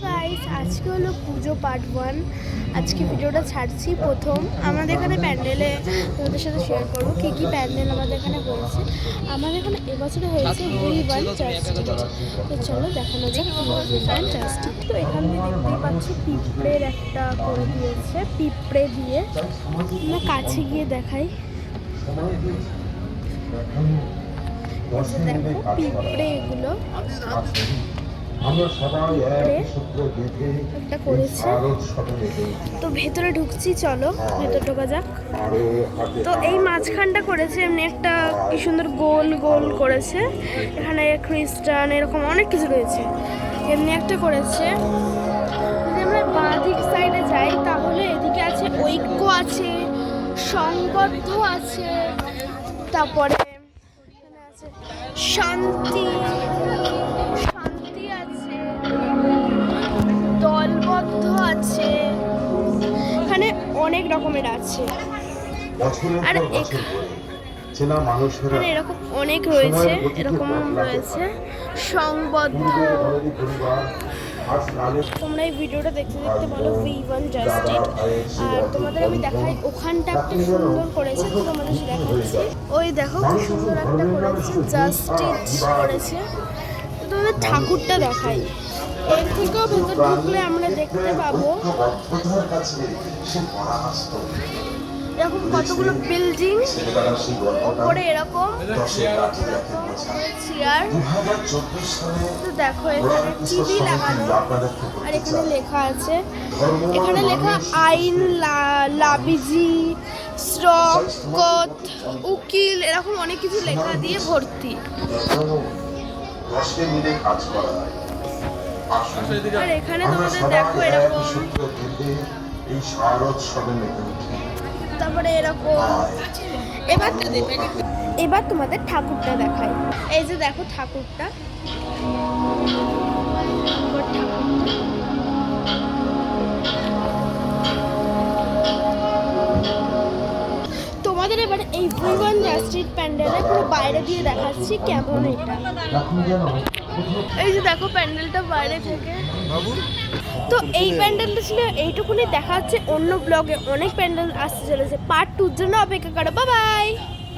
Guys, আজকে হলো পুজো part 1। আজকে ভিডিওটা ছাড়ছি প্রথম। আমাদের এখানে প্যান্ডেলে তোমাদের সাথে শেয়ার করবো কী কী প্যান্ডেল আমাদের এখানে হয়েছে। আমাদের এখানে এবছরে হয়েছে V1 জাস্টিস। তো চলো দেখানো যাক V1 জাস্টিস। তো এখান থেকে দেখতেই পাচ্ছি পিঁপড়ের একটা করে দিয়েছে, পিঁপড়ে দিয়ে। আমরা কাছে গিয়ে দেখাই। দেখো পিঁপড়ে এগুলো একটা করেছে। তো ভেতরে ঢুকছি, চলো ভেতরে ঢোকা যাক। তো এই মাঝখানটা করেছে এমনি একটা কি সুন্দর গোল গোল করেছে। এখানে খ্রিস্টান এরকম অনেক কিছু রয়েছে। এমনি একটা করেছে। যদি আমরা বাঁ দিক সাইডে যাই তাহলে এদিকে আছে ঐক্য আছে, সংবদ্ধ আছে, তারপরে এখানে আছে শান্তি আছে, দলবদ্ধ আছে, এখানে অনেক রকমের আছে। আর এখানে এরকম অনেক রয়েছে, এরকম রয়েছে সংবদ্ধ। তোমরা এই ভিডিওটা দেখতে দেখতে বলো V1 জাস্টিস। আর তোমাদের আমি দেখাই ওখানটা একটা সুন্দর করেছে, তো তোমাদের দেখাচ্ছি। ওই দেখো কি সুন্দর একটা করেছে, জাস্টিস করেছে। তো তোমাদের ঠাকুরটা দেখাই। এর থেকেও ভেতর ঢুকলে আমরা দেখতে পাবো এরকম কতগুলো বিল্ডিং, ওপরে এরকম চেয়ার। তো দেখো এখানে টিভি লাগানো, আর এখানে লেখা আছে, এখানে লেখা আইন, লাবিজি, শ্রকত, উকিল, এরকম অনেক কিছু লেখা দিয়ে ভর্তি। আর এখানে তোমাদের দেখো এরকম, তারপরে এরকম। এবার তোমাদের ঠাকুরটা দেখাই। এই যে দেখো ঠাকুরটা, তোমাদের এবার এই V1 জাস্টিস প্যান্ডেলের পুরো বাইরে দিয়ে দেখাচ্ছি কেমন এটা। এই যে দেখো প্যান্ডেলটা বাইরে থেকে। তো এই প্যান্ডেলটা ছিল এইটুকুনি, দেখা হচ্ছে অন্য ব্লগে। অনেক প্যান্ডেল আসতে চলেছে, পার্ট 2 জন্য অপেক্ষা করো। Bye bye.